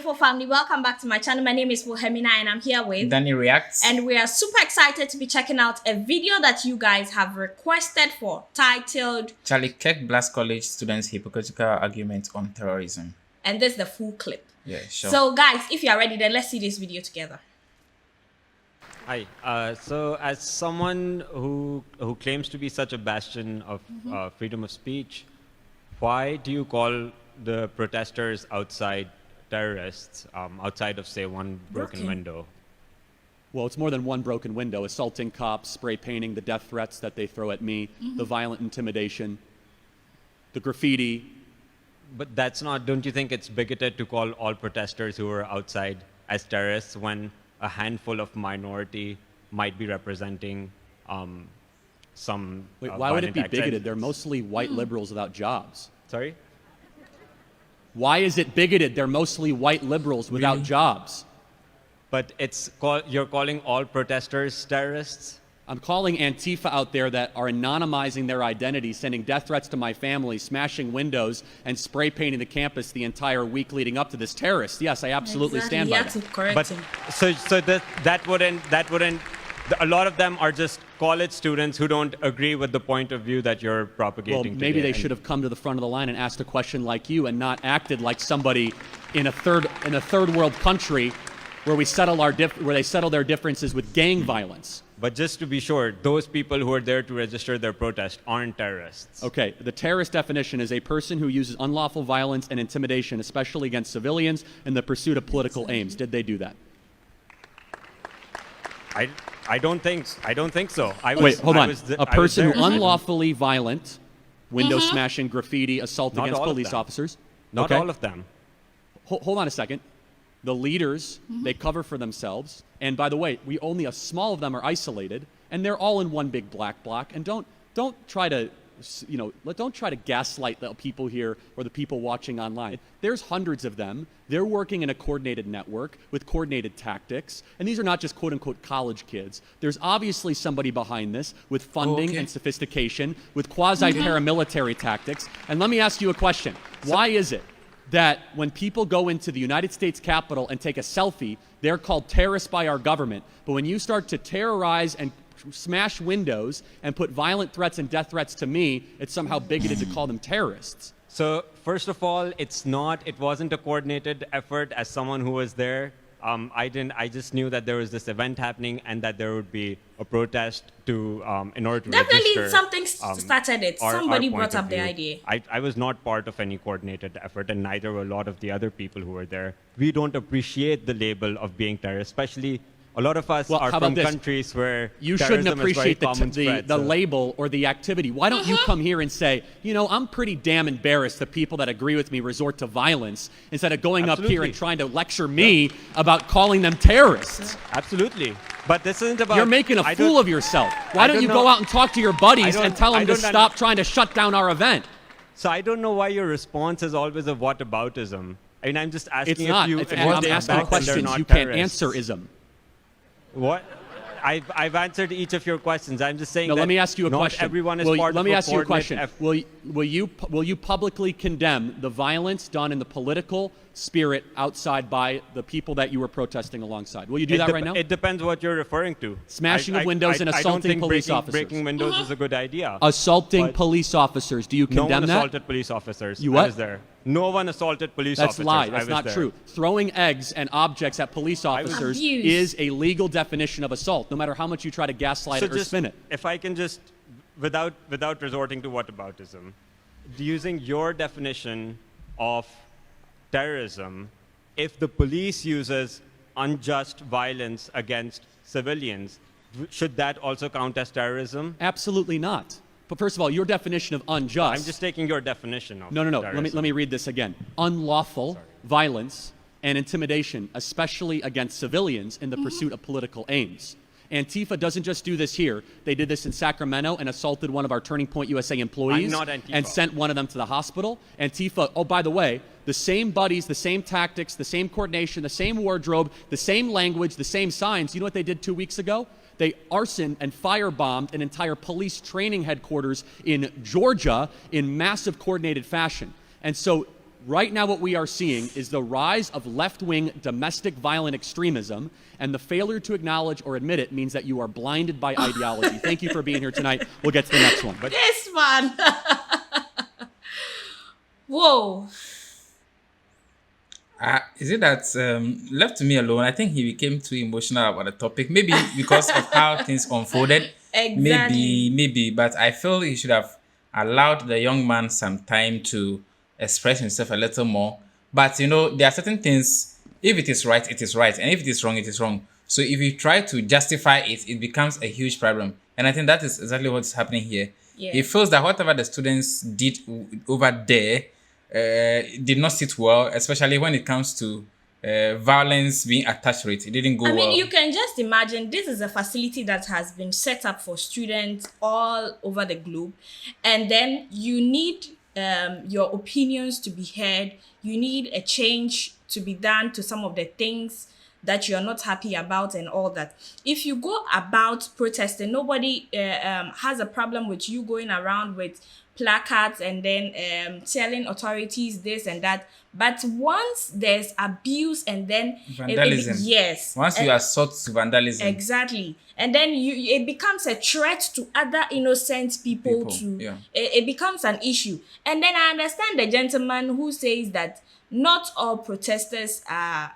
beautiful family. Welcome back to my channel. My name is Wilhelmina and I'm here with Danny Reacts. And we are super excited to be checking out a video that you guys have requested for, titled Kirk Blast College Students Hypocritical Argument on Terrorism. And this is the full clip. Yeah, sure. So guys, if you are ready, then let's see this video together. Hi. So as someone who claims to be such a bastion of freedom of speech, why do you call the protesters outside terrorists, outside of, say, one broken window? Well, it's more than one broken window. Assaulting cops, spray painting, the death threats that they throw at me, the violent intimidation, the graffiti. But that's not, don't you think it's bigoted to call all protesters who are outside as terrorists when a handful of minority might be representing some Wait, why would it be violent bigoted? acts? They're mostly white liberals without jobs. Sorry? Why is it bigoted? They're mostly white liberals without jobs. But you're calling all protesters terrorists? I'm calling Antifa out there that are anonymizing their identity, sending death threats to my family, smashing windows, and spray painting the campus the entire week leading up to this terrorist. Yes, I absolutely stand by that. But so that wouldn't. A lot of them are just college students who don't agree with the point of view that you're propagating. Well, maybe today. they should have come to the front of the line and asked a question like you, and not acted like somebody in a third world country where they settle their differences with gang violence. But just to be sure, those people who are there to register their protest aren't terrorists. Okay, the terrorist definition is a person who uses unlawful violence and intimidation, especially against civilians, in the pursuit of political aims. Did they do that? I don't think so. Wait, hold on. A person who unlawfully violent, window smashing, graffiti, assault Not against all of police them. officers. Not all of them. Hold on a second. The leaders, they cover for themselves. And by the way, only a small of them are isolated, and they're all in one big black block. And don't try to, don't try to gaslight the people here or the people watching online. There's hundreds of them. They're working in a coordinated network with coordinated tactics. And these are not just quote unquote college kids. There's obviously somebody behind this with funding and sophistication, with quasi-paramilitary tactics. And let me ask you a question. Why is it that when people go into the United States Capitol and take a selfie, they're called terrorists by our government, but when you start to terrorize and smash windows and put violent threats and death threats to me, it's somehow bigoted to call them terrorists? So first of all, it wasn't a coordinated effort. As someone who was there, I just knew that there was this event happening and that there would be a protest in order to Definitely register, something started it. Somebody brought up the idea. I was not part of any coordinated effort, and neither were a lot of the other people who were there. We don't appreciate the label of being terrorist, especially a lot of us are from countries where you shouldn't appreciate the so. label or the activity. Why don't you come here and say, I'm pretty damn embarrassed that people that agree with me resort to violence, instead of going up here and trying to lecture me about calling them terrorists? Absolutely. But this isn't about... You're making a fool of yourself. Why don't you go out and talk to your buddies and tell them to stop trying to shut down our event? So I don't know why your response is always a whataboutism. I mean, I'm just asking I'm asking questions you can't answer ism. What? I've answered each of your questions. I'm just saying. No, let me ask you a question. Everyone is part let of me ask you a question. Will Will you publicly condemn the violence done in the political spirit outside by the people that you were protesting alongside? Will you do that right now? It depends what you're referring to. Smashing of windows and assaulting police officers. Breaking windows is a good idea. Assaulting police officers. Do you condemn that? No one assaulted police officers. You what? I was there. No one assaulted police officers. That's a lie. That's not true. Throwing eggs and objects at police officers is a legal definition of assault, no matter how much you try to gaslight it or spin it. If I can just, without resorting to whataboutism, using your definition of terrorism, if the police uses unjust violence against civilians, should that also count as terrorism? Absolutely not. But first of all, your definition of unjust... I'm just taking your definition of No. terrorism. Let me read this again. Unlawful violence and intimidation, especially against civilians in the pursuit of political aims. Antifa doesn't just do this here. They did this in Sacramento and assaulted one of our Turning Point USA employees and sent one of them to the hospital. Antifa, oh, by the way, the same buddies, the same tactics, the same coordination, the same wardrobe, the same language, the same signs. You know what they did 2 weeks ago? They arson and firebombed an entire police training headquarters in Georgia in massive coordinated fashion. And so right now what we are seeing is the rise of left-wing domestic violent extremism, and the failure to acknowledge or admit it means that you are blinded by ideology. Thank you for being here tonight. We'll get to the next one. But This one. Whoa. Is it that left to me alone? I think he became too emotional about the topic. Maybe because of how things unfolded. Exactly. Maybe. But I feel he should have allowed the young man some time to express himself a little more. But there are certain things. If it is right, it is right, and if it is wrong, it is wrong. So if you try to justify it, it becomes a huge problem. And I think that is exactly what's happening here. Yeah. He feels that whatever the students did over there did not sit well, especially when it comes to violence being attached to it. It didn't go well. I mean, you can just imagine this is a facility that has been set up for students all over the globe, and then you need your opinions to be heard. You need a change to be done to some of the things that you're not happy about and all that. If you go about protesting, nobody has a problem with you going around with placards and then telling authorities this and that. But once there's abuse and then Vandalism. yes, Once you are sought to vandalism. exactly, and then it becomes a threat to other innocent people yeah. it becomes an issue. And then I understand the gentleman who says that not all protesters are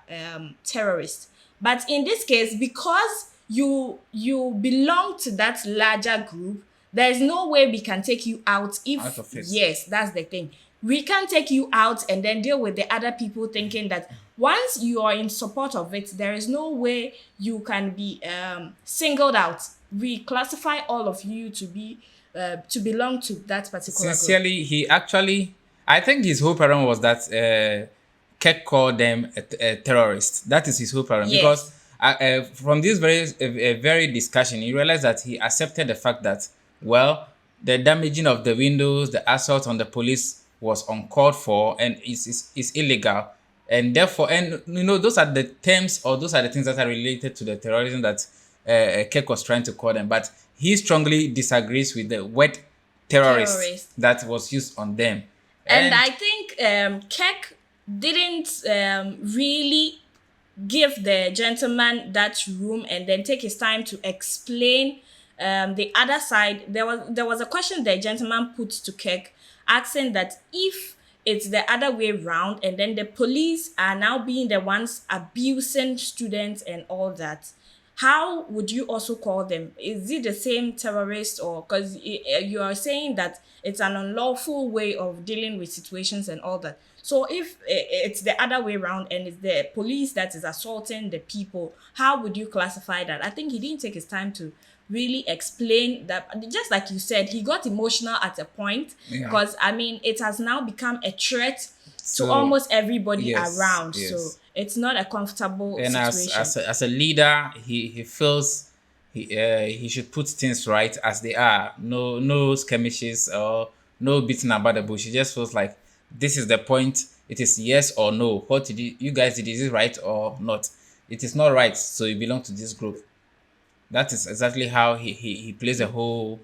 terrorists, but in this case, because you belong to that larger group, there's no way we can take you out Out of it. yes, that's the thing. We can't take you out and then deal with the other people thinking that once you are in support of it, there is no way you can be singled out. We classify all of you to be to belong to that particular group. Sincerely, I think his whole problem was that Kirk called them a terrorist. That is his whole problem. Yes. Because from this very discussion, you realize that he accepted the fact that, well, the damaging of the windows, the assault on the police was uncalled for and is illegal. And therefore, those are the terms, or those are the things that are related to the terrorism that Kirk was trying to call them. But he strongly disagrees with the word terrorist that was used on them. And I think Kirk didn't really give the gentleman that room and then take his time to explain the other side. There was a question the gentleman put to Kirk, asking that if it's the other way around and then the police are now being the ones abusing students and all that, how would you also call them? Is it the same terrorist? Or because you are saying that it's an unlawful way of dealing with situations and all that. So if it's the other way around and it's the police that is assaulting the people, how would you classify that? I think he didn't take his time to really explain that. Just like you said, he got emotional at a point because it has now become a threat to almost everybody around. Yes. So it's not a comfortable and situation. as a leader, he feels he should put things right as they are. No skirmishes or no beating about the bush. He just feels like this is the point. It is yes or no. What did you guys did? Is it right or not? It is not right, so you belong to this group. That is exactly how he plays the whole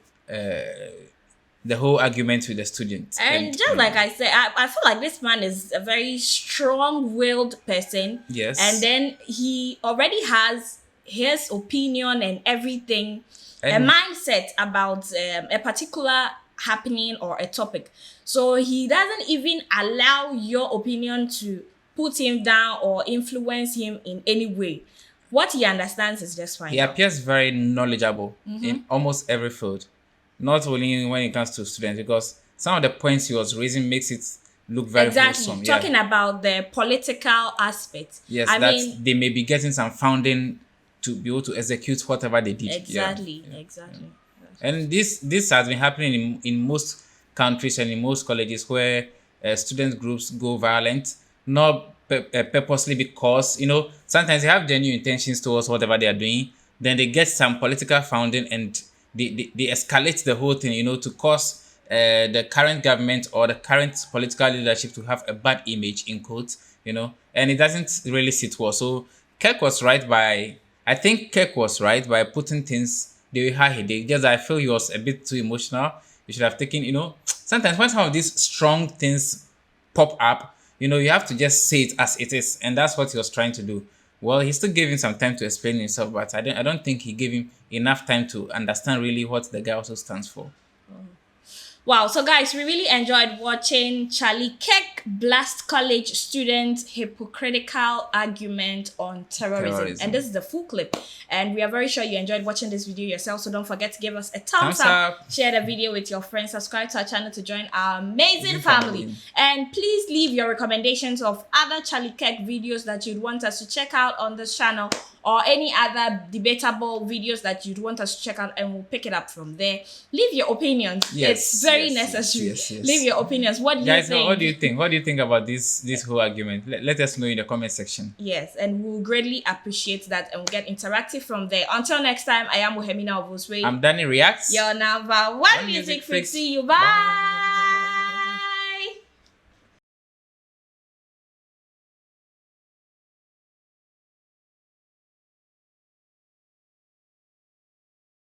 argument with the students. And just like I said, I feel like this man is a very strong-willed person. Yes. And then he already has his opinion and everything, a mindset about a particular happening or a topic. So he doesn't even allow your opinion to put him down or influence him in any way. What he understands is just fine. He appears very knowledgeable in almost every field, not only when it comes to students, because some of the points he was raising makes it look very wholesome. Talking about the political aspect. Yes, I mean, they may be getting some funding to be able to execute whatever they did. Exactly. And this has been happening in most countries and in most colleges where student groups go violent, not purposely, because sometimes they have genuine intentions towards whatever they are doing. Then they get some political funding and they escalate the whole thing, to cause the current government or the current political leadership to have a bad image, in quotes, and it doesn't really sit well. So Kirk was right by putting things the way how he did. Just I feel he was a bit too emotional. You should have taken, sometimes when some of these strong things pop up, You have to just say it as it is, and that's what he was trying to do. Well, he still gave him some time to explain himself, but I don't think he gave him enough time to understand really what the guy also stands for. Wow, so guys, we really enjoyed watching Charlie Kirk blast college students' hypocritical argument on terrorism. And this is the full clip. And we are very sure you enjoyed watching this video yourself. So don't forget to give us a thumbs up, share the video with your friends, subscribe to our channel to join our amazing family. And please leave your recommendations of other Charlie Kirk videos that you'd want us to check out on this channel, or any other debatable videos that you'd want us to check out, and we'll pick it up from there. Leave your opinions. It's very necessary. Yes. Leave your opinions. What do you think? What do you think? What do you think about this whole argument? Let us know in the comment section. Yes, and we'll greatly appreciate that, and we'll get interactive from there. Until next time, I am Wil Sway. I'm Danny Reacts. Your number one music freak. See you. Bye.